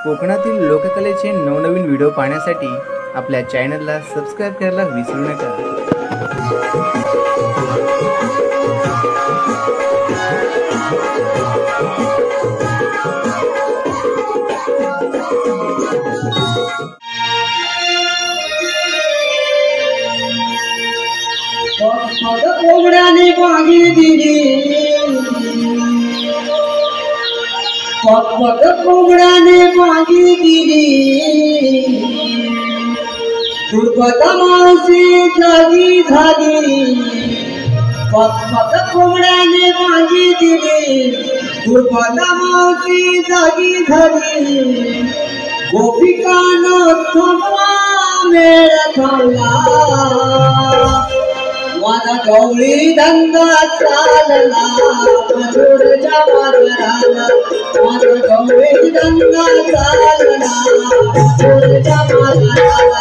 कोकणातील लोककलेचे नवनवीन व्हिडिओ पाहण्यासाठी आपल्या चॅनलला सबस्क्राइब करायला विसरू नका। कोंबड्याने मागे दिली कोंबड्याने मागे दिली दुर्गत माणसे जागी झाली। कोंबड्याने मागे दिली दुर्गत माणसे जागी झाली। गोपिकांनो थांबवा मेळ थांबला माझा गवळी धंदा चालला मधुरच्या मार्गाला। माझा गवळी धंदा चालला मधुरच्या मार्गाला।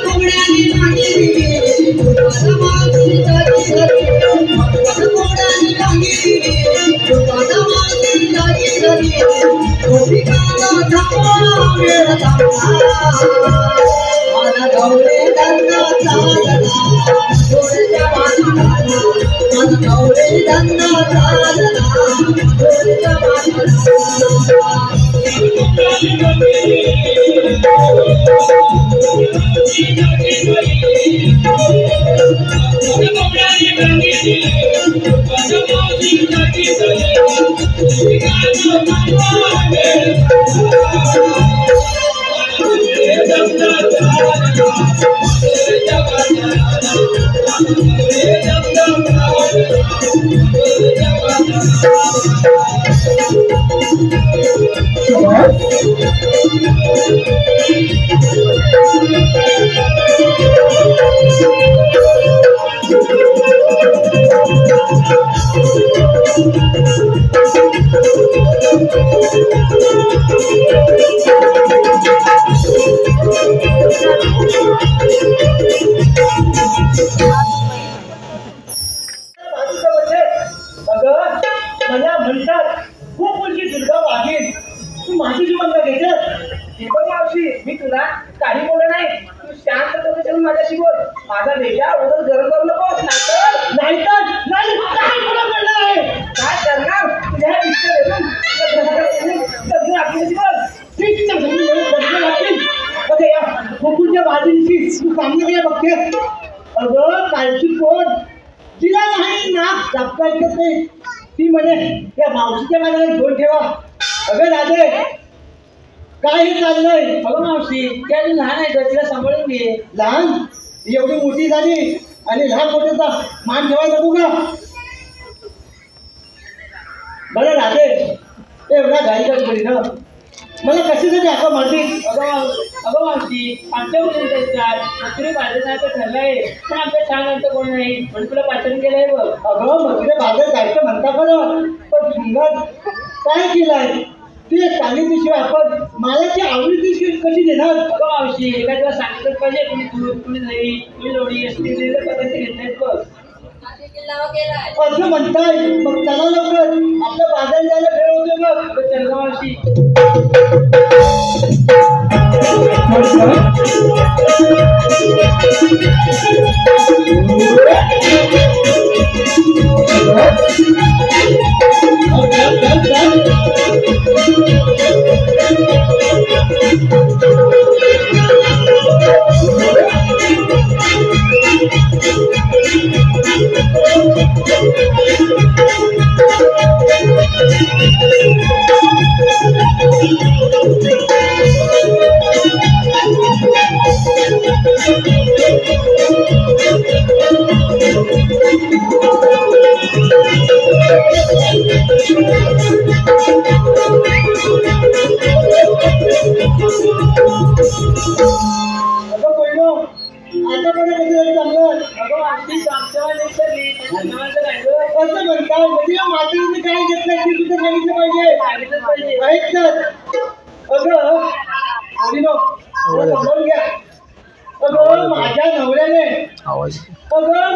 कोंबड्याने मागे दिली तुझ्या मागुरीचा दिसली कोंबड्याने मागे दिली तुझ्या मागुरीचा दिसली गोपिकाला थांबला वेळ थांबला माझा गवळी धंदा चालला थोड्याच्या वाजला माझा गवळी धंदा चालला थोड्याच्या वाजला मी तुला काही बोलत नाही. तू शांत ठेवून माझ्याशी बोल. माझा देशा उगाच गरम करू नकोस. नाहीतर काय बोलत आहे? काय करणार तुझ्या गोकुळच्या बाजूची तू सामने बघते. अगं कालची कोण तिला नाही ना जापता ऐकत नाही. ती म्हणे या मावशीच्या माझ्याला घेऊन ठेवा. अगं राधे काय हे चाललंय? अगं मावशी त्या लहान आहे तिला सांभाळून घे. लहान एवढी मोठी झाली आणि लहान मोठ्याचा मान ठेवायला नको का? बरं राधे एवढा घाई करी ना मला कशासाठी हाका मारती? अगं मावशी आमच्या मथुरे बाजारसारखं ठरलंय पण आमच्या छान अंत कोण नाही म्हणून तुला पाचन केलंय बघ. अगं मथुरे बाजार जायचं म्हणता खरं पण सुंदर काय केलंय ते सांगितल्याशिवाय आपण मालाची आवडीची कशी देणार? अगं मावशी काय तुला सांगितलंच पाहिजे. कुणी दूध कुणी दही कुणी लोणी असते पदार्थ घेत नाहीत बघ असं म्हणताय. मग चला लवकर आपल्या बाजार जायला वेळ होतो बघ. चल मावशी.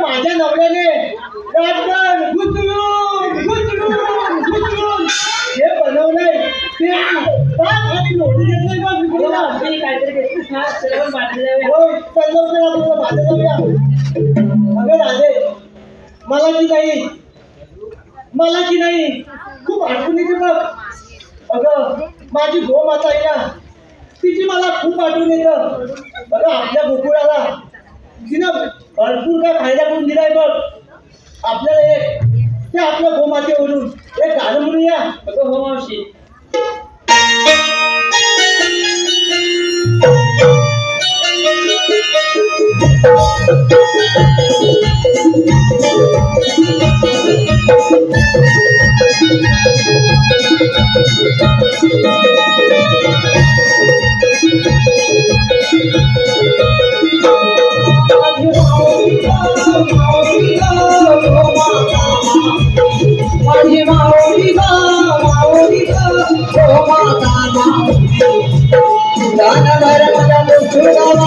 माझ्या नवऱ्याने हे बनवलंय ते काहीतरी घेतलीस ना अगं राधे मला की नाही खूप आठवण येते बघ. अगं माझी गोमाता आहे ना तिची मला खूप आठवण येतं. अगं आपल्या गोकुळाला तिनं भरपूर काय फायदा करून दिलाय बघ. आपल्याला एक ते आपल्या गोमातेवरून एक गाणं म्हणूया. अगं हो मावशी. गाना भर मला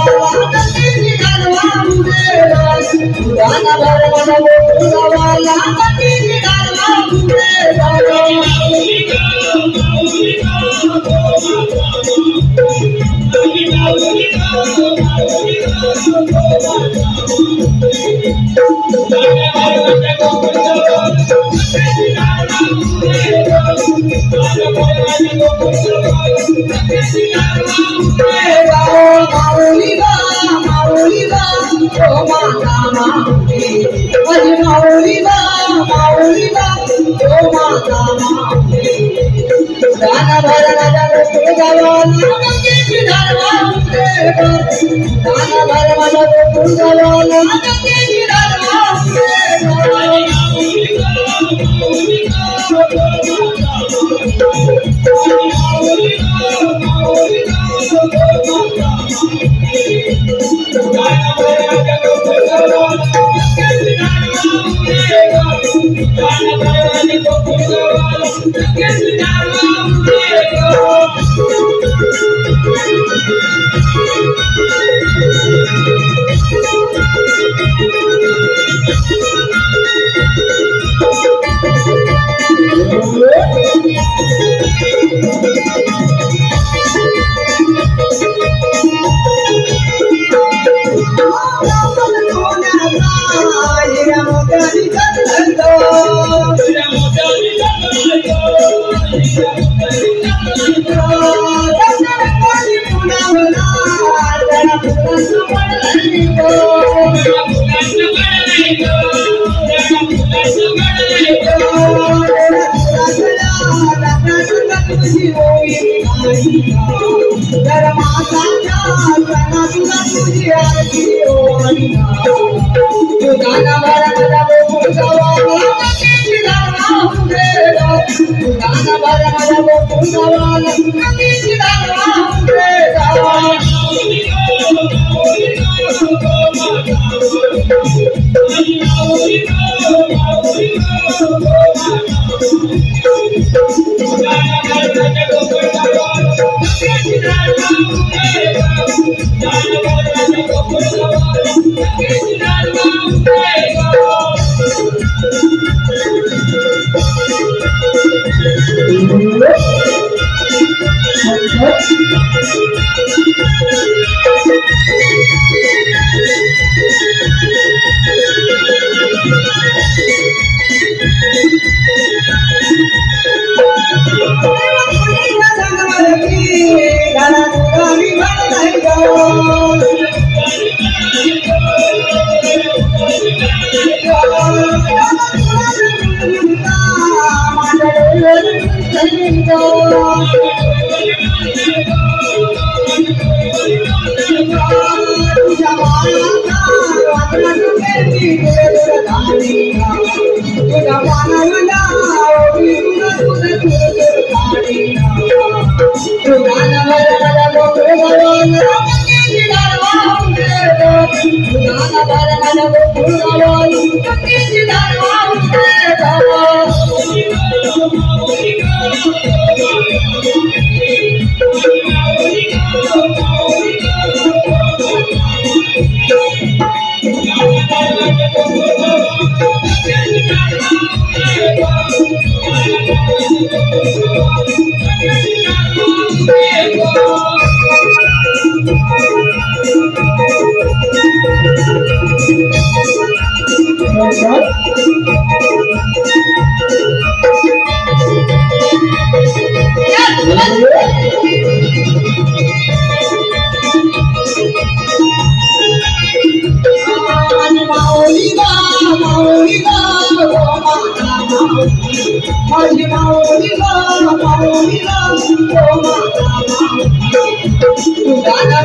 Gaana